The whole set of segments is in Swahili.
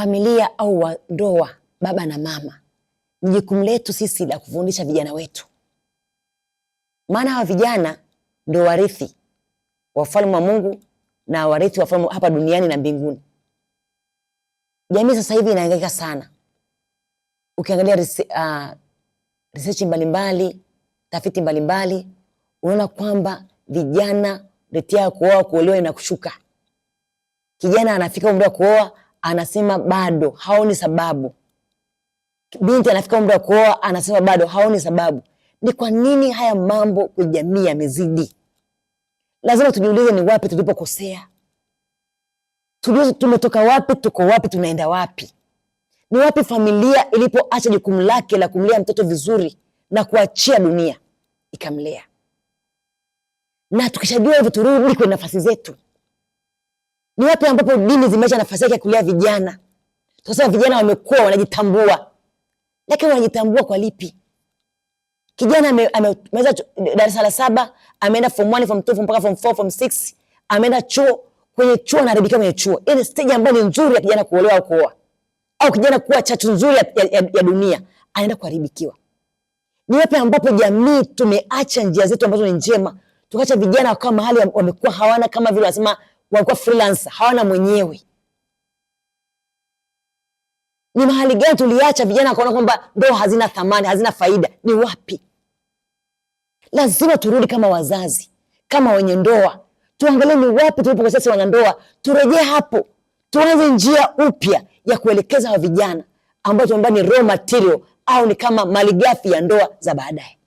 familia au ndoa, baba na mama, ni jukumu letu sisi la kufundisha vijana wetu. Maana hawa vijana ndio warithi wa ufalme wa Mungu na warithi wa ufalme hapa duniani na mbinguni. Jamii sasa hivi inahangaika sana. Ukiangalia research mbalimbali, tafiti mbalimbali, unaona kwamba vijana rate ya kuoa kuolewa inakushuka. Kijana anafika umri wa kuoa anasema bado, haoni sababu. Binti anafika umri wa kuoa anasema bado, haoni sababu. Ni kwa nini haya mambo kwa jamii yamezidi? Lazima tujiulize ni wapi tulipokosea. Tujiulize tumetoka wapi, tuko wapi, tunaenda wapi. Ni wapi familia ilipoacha jukumu lake la kumlea mtoto vizuri na kuachia dunia ikamlea. Na tukishajua hivyo turudi kwenye nafasi zetu. Ni wapi ambapo dini zimeacha nafasi yake ya kulea vijana? Sasa vijana wamekuwa wanajitambua. Lakini wanajitambua kwa lipi? Kijana ameweza darasa la 7, ameenda form 1, form 2, mpaka form 4, form 6, ameenda chuo, kwenye chuo anaharibika kwenye chuo. Ile stage ambayo ni nzuri ya kijana kuolewa au kuoa. Au kijana kuwa chachu nzuri ya dunia, anaenda kuharibikiwa. Ni wapi ambapo jamii tumeacha njia zetu ambazo ni njema, tukaacha vijana wakawa mahali wamekuwa hawana, kama vile wanasema walikuwa freelancer, hawana mwenyewe. Ni mahali gani tuliacha vijana wakaona kwamba ndoa hazina thamani, hazina faida? Ni wapi? Lazima turudi kama wazazi, kama wenye ndoa, tuangalie ni wapi tulipokosea sisi wanandoa, turejee hapo, tuanze njia upya ya kuelekeza hawa vijana ambao tunaomba ni raw material au ni kama malighafi ya ndoa za baadaye.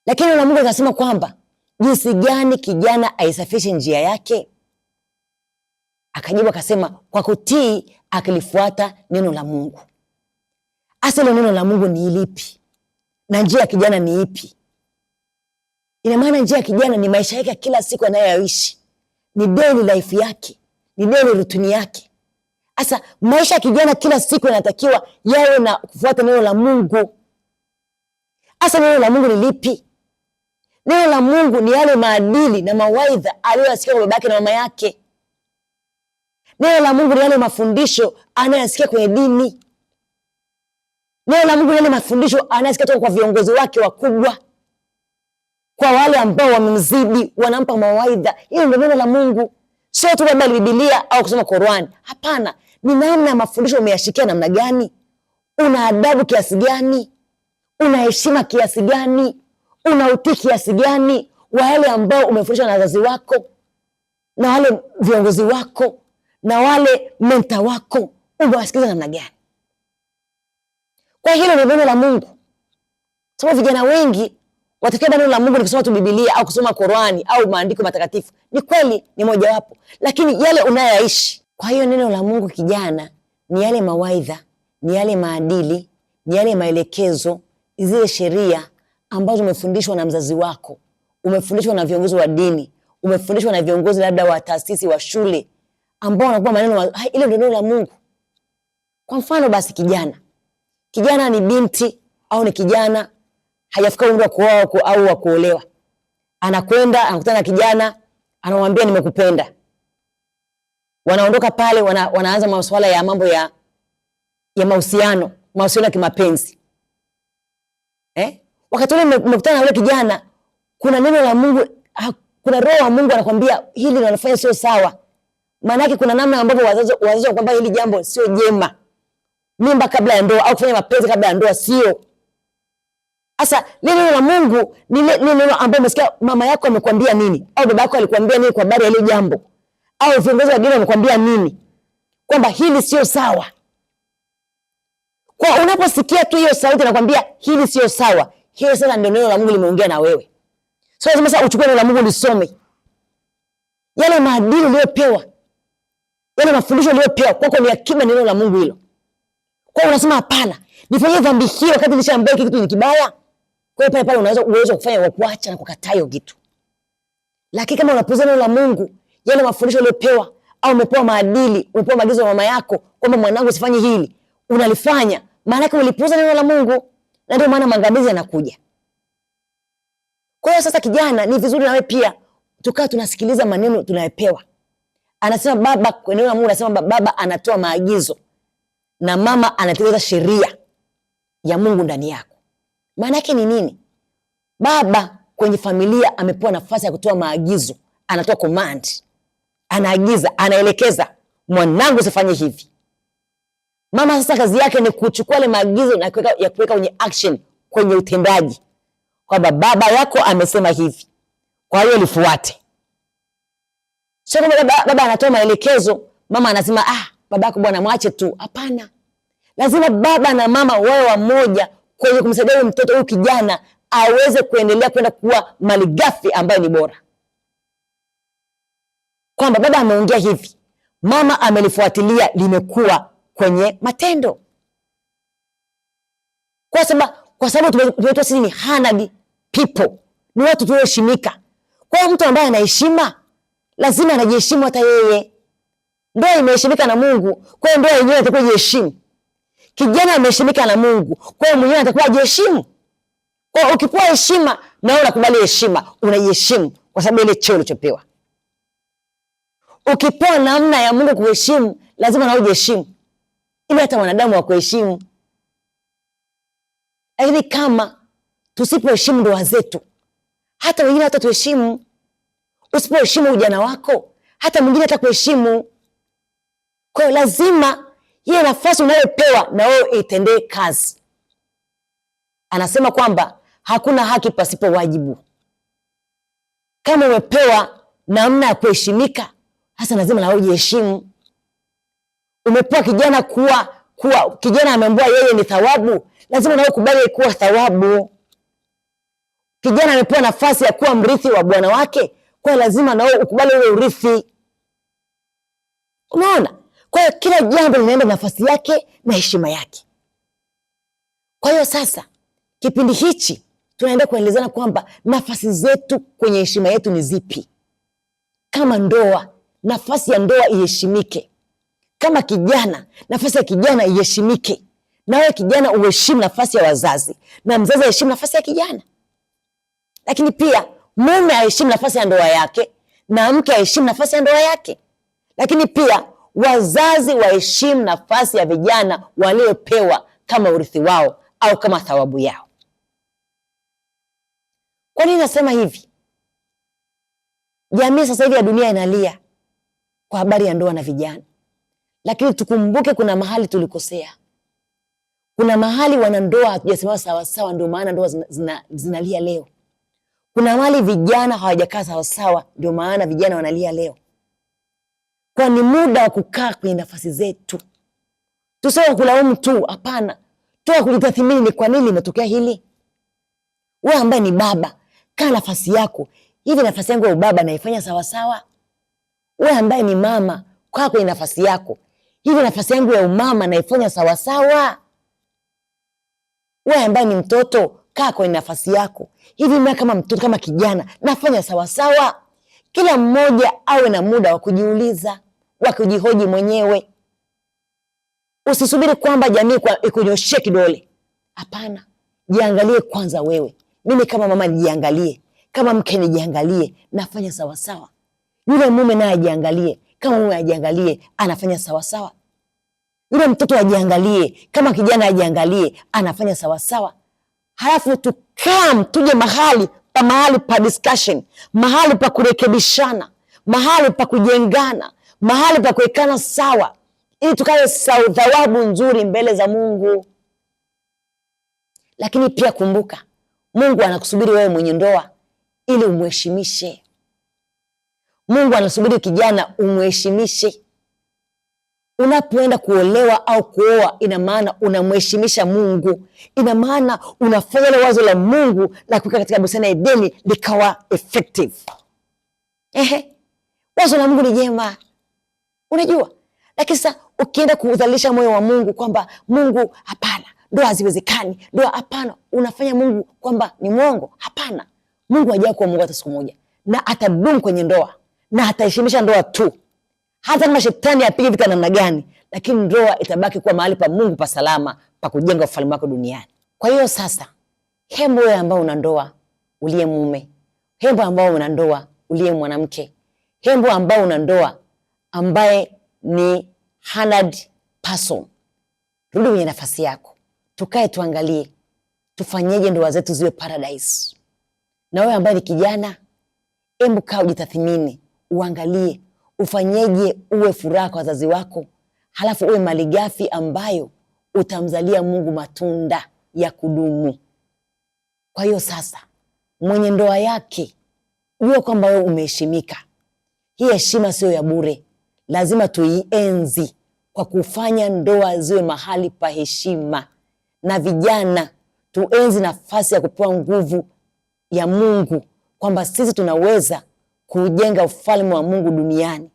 Lakini na Mungu anasema kwamba jinsi gani kijana aisafishe njia yake? Akajibu akasema kwa kutii akilifuata neno la Mungu. Asili neno la Mungu ni lipi? Na njia ya kijana ni ipi? Ina maana njia ya kijana ni maisha yake kila siku anayoishi. Ni daily life yake, ni daily routine yake. Asa maisha ya kijana kila siku yanatakiwa yawe na kufuata neno la Mungu. Asa neno la Mungu ni lipi? Neno la Mungu ni yale maadili na mawaidha aliyosikia kwa babake na mama yake. Neno la Mungu ni yale mafundisho anayosikia kwenye dini. Neno la Mungu ni yale mafundisho anayosikia kutoka kwa viongozi wake wakubwa, kwa wale ambao wamemzidi, wanampa mawaidha. Hiyo ndio neno la Mungu. Sio tu labda Biblia au kusoma Qur'an. Hapana, ni namna ya mafundisho umeyashikia namna gani? Una adabu kiasi gani? Una heshima kiasi gani? Una utii kiasi gani wa wale ambao umefundishwa na wazazi wako, na wale viongozi wako, na wale mentor wako? Umewasikiza namna gani? Kwa hilo ndio neno la Mungu. Sababu vijana wengi watakia neno la Mungu ni kusoma tu Biblia au kusoma Qur'ani au maandiko matakatifu. Ni kweli, ni moja wapo, lakini yale unayoishi. Kwa hiyo neno la Mungu kijana ni yale mawaidha, ni yale maadili, ni yale maelekezo, zile sheria ambazo umefundishwa na mzazi wako, umefundishwa na viongozi wa dini, umefundishwa na viongozi labda wa taasisi wa shule, ambao wanakuwa maneno ile ndio neno la Mungu. Kwa mfano basi kijana ni binti au ni kijana hajafika umri wa kuoa au wa kuolewa, anakwenda anakutana na kijana, anamwambia nimekupenda. Wanaondoka pale, wanaanza masuala ya mambo ya mahusiano ya kimapenzi. Wakati ule mmekutana na yule kijana, kuna neno la Mungu, kuna roho wa Mungu anakuambia hili unalofanya sio sawa. Maana yake kuna namna ambapo wazazi kwamba hili jambo sio jema. Mimba kabla ya ndoa au kufanya mapenzi kabla ya ndoa sio. Sasa neno la Mungu ni neno ambalo umesikia mama yako amekwambia nini, au baba yako alikwambia nini kwa habari ya ile jambo, au viongozi wa dini wamekwambia nini kwamba hili sio sawa. Kwa unaposikia tu hiyo sauti inakwambia hili sio sawa, hiyo sasa ndio neno la Mungu limeongea na wewe. So lazima sasa uchukue neno la Mungu lisome. Yale maadili uliyopewa, yale mafundisho uliyopewa kwako ni akiba neno la Mungu hilo. Kwa unasema hapana, nifanye dhambi hiyo wakati nilishaambiwa kitu ni kibaya. Kwa hiyo pale unaweza kufanya wa kuacha na kukataa hiyo kitu. Lakini kama unapuuza neno la Mungu, yale mafundisho uliyopewa, au umepewa maadili, umepewa maagizo ya mama yako kwamba mwanangu usifanye hili, unalifanya, maana yake ulipuuza neno la Mungu, na ndio maana maangamizi yanakuja. Kwa hiyo sasa kijana, ni vizuri na wewe pia tukaa tunasikiliza maneno tunayopewa. Anasema baba, kwa neno la Mungu anasema baba anatoa maagizo na mama anatekeleza sheria ya Mungu ndani yako. Maana yake ni nini? Baba kwenye familia amepewa nafasi ya kutoa maagizo, anatoa command, anaagiza, anaelekeza, mwanangu usifanye hivi. Mama sasa kazi yake ni kuchukua ile maagizo na kuweka kwenye action, kwenye utendaji. Kwamba baba yako amesema hivi, kwa hiyo lifuate. Sio kama baba anatoa maelekezo, mama anasema baba yako bwana mwache tu. Hapana. Lazima baba na mama wawe wamoja kwenye kumsaidia mtoto huyu kijana aweze kuendelea kwenda kuwa malighafi ambayo ni bora. Kwamba baba ameongea hivi, mama amelifuatilia, limekuwa kwenye matendo. Kwa sababu tumeitwa sisi ni honored people, ni watu tulioheshimika. Kwa hiyo mtu ambaye anaheshima lazima anajiheshimu hata yeye. Ndoa imeheshimika na Mungu, kwa hiyo ndoa yenyewe itakuwa jiheshimu. Kijana ameheshimika na Mungu, kwa hiyo mwenyewe atakuwa jiheshimu. Kwa hiyo ukipewa heshima na wewe unakubali heshima, unajiheshimu kwa sababu ile cheo ulichopewa. Ukipewa namna ya Mungu kuheshimu, lazima na wewe ujiheshimu. Ili hata wanadamu wakuheshimu. Lakini kama tusipoheshimu ndoa zetu, hata wengine hata tuheshimu. Usipoheshimu ujana wako, hata mwingine hata kuheshimu. Kwa hiyo lazima hiyo nafasi unayopewa na wewe itendee kazi. Anasema kwamba hakuna haki pasipo wajibu. Kama umepewa namna ya kuheshimika, hasa lazima na wewe ujiheshimu. Umepewa kijana kuwa kijana ameambiwa yeye ni thawabu, lazima na wewe kubali kuwa thawabu. Kijana amepewa nafasi ya kuwa mrithi wa bwana wake, kwa lazima na wewe ukubali ule urithi. Unaona? Kwa hiyo kila jambo linaenda nafasi yake na heshima yake. Kwa hiyo sasa kipindi hichi tunaenda kuelezana kwamba nafasi zetu kwenye heshima yetu ni zipi. Kama ndoa, nafasi ya ndoa iheshimike. Kama kijana, nafasi ya kijana iheshimike. Na wewe kijana uheshimu nafasi ya wazazi, na mzazi aheshimu nafasi ya kijana. Lakini pia mume aheshimu nafasi ya ndoa yake, na mke aheshimu nafasi ya ndoa yake. Lakini pia wazazi waheshimu nafasi ya vijana waliopewa kama urithi wao au kama thawabu yao. Kwa nini nasema hivi? Jamii sasa hivi ya dunia inalia kwa habari ya ndoa na vijana. Lakini tukumbuke kuna mahali tulikosea. Kuna mahali wanandoa hatujasema sawa sawa, ndio maana ndoa zinalia leo. Kuna mahali vijana hawajakaa sawa sawa, ndio maana vijana wanalia leo. Kwa ni muda wa kukaa kwenye nafasi zetu. Tusiwe kulaumu tu, hapana. Toa kujitathmini, ni kwa nini imetokea hili? Wewe ambaye ni baba, kaa nafasi yako. Hivi nafasi yangu ya ubaba naifanya sawa sawa? Wewe ambaye ni mama, kaa kwenye nafasi yako. Hivi nafasi yangu ya umama naifanya sawa sawa? Wewe ambaye ni mtoto, kaa kwenye nafasi yako. Hivi mimi kama mtoto, kama kijana, nafanya sawa sawa? Kila mmoja awe na muda wa kujiuliza, wa kujihoji mwenyewe. Usisubiri kwamba jamii ikunyoshie kidole. Hapana, jiangalie kwanza wewe. Mimi kama mama nijiangalie, kama mke nijiangalie, nafanya sawa sawa? Yule mume naye ajiangalie, kama mume ajiangalie, anafanya sawa sawa? Yule mtoto ajiangalie, kama kijana ajiangalie, anafanya sawa sawa? Halafu tuje mahali pa discussion, mahali pa kurekebishana, mahali pa kujengana, mahali pa kuwekana sawa, ili tukae thawabu nzuri mbele za Mungu. Lakini pia kumbuka, Mungu anakusubiri wewe mwenye ndoa ili umheshimishe. Mungu anasubiri kijana umheshimishe. Unapoenda kuolewa au kuoa, ina maana unamheshimisha Mungu. Ina maana unafanya ile wazo la Mungu la kuweka katika bustani ya Edeni likawa effective. Wazo la Mungu ni jema. Unajua? Lakini sasa ukienda kudhalilisha moyo wa Mungu kwamba Mungu hapana, ndoa haziwezekani, ndoa hapana, unafanya Mungu kwamba ni mwongo. Hapana. Mungu hajawahi kuwa Mungu hata siku moja, na atadumu kwenye ndoa, na ataheshimisha ndoa tu. Hata kama shetani apige vita namna gani, lakini ndoa itabaki kuwa mahali pa Mungu pa salama, pa kujenga ufalme wake duniani. Kwa hiyo sasa, hembo wewe ambao una ndoa uliye mume, hembo ambao una ndoa uliye mwanamke, hembo ambao una ndoa ambaye ni 100%. Rudi kwenye nafasi yako, tukae tuangalie tufanyeje ndoa zetu ziwe paradise. Na wewe ambaye ni kijana, hebu kaa ujitathmini, uangalie ufanyeje uwe furaha kwa wazazi wako, halafu uwe malighafi ambayo utamzalia Mungu matunda ya kudumu. Kwa hiyo sasa, mwenye ndoa yake, jua kwamba wewe umeheshimika. Hii heshima sio ya bure, lazima tuienzi kwa kufanya ndoa ziwe mahali pa heshima. Na vijana, tuenzi nafasi ya kupewa nguvu ya Mungu, kwamba sisi tunaweza kujenga ufalme wa Mungu duniani.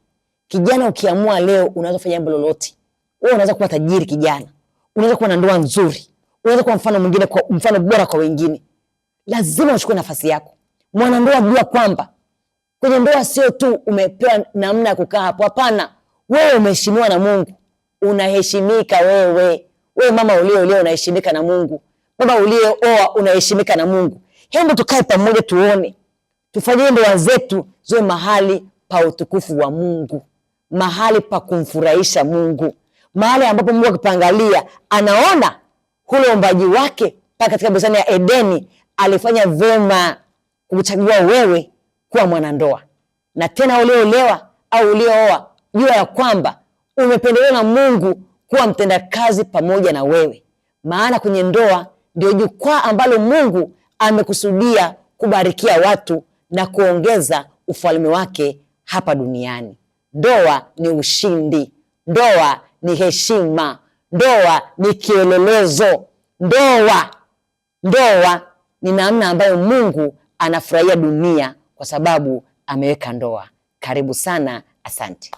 Kijana, ukiamua leo unaweza kufanya jambo lolote. Wewe unaweza kuwa tajiri kijana, unaweza kuwa na ndoa nzuri, unaweza kuwa mfano mwingine, kwa mfano bora kwa wengine. Lazima uchukue nafasi yako. Mwanandoa, jua kwamba kwenye ndoa sio tu umepewa namna ya kukaa hapo. Hapana, wewe umeheshimiwa na Mungu, unaheshimika wewe. Wewe mama uliolewa unaheshimika na Mungu, baba uliooa unaheshimika na Mungu. Hebu tukae pamoja tuone, tufanyie ndoa zetu ziwe mahali pa utukufu wa Mungu, mahali pa kumfurahisha Mungu, mahali ambapo Mungu akipangalia anaona ule uumbaji wake paka katika bustani ya Edeni alifanya vema kukuchagua wewe kuwa mwanandoa. Na tena uliolewa au uliooa, jua ya kwamba umependelewa na Mungu kuwa mtendakazi pamoja na wewe, maana kwenye ndoa ndio jukwaa ambalo Mungu amekusudia kubarikia watu na kuongeza ufalme wake hapa duniani. Ndoa ni ushindi, ndoa ni heshima, ndoa ni kielelezo, ndoa ni namna ambayo Mungu anafurahia dunia kwa sababu ameweka ndoa. Karibu sana, asante.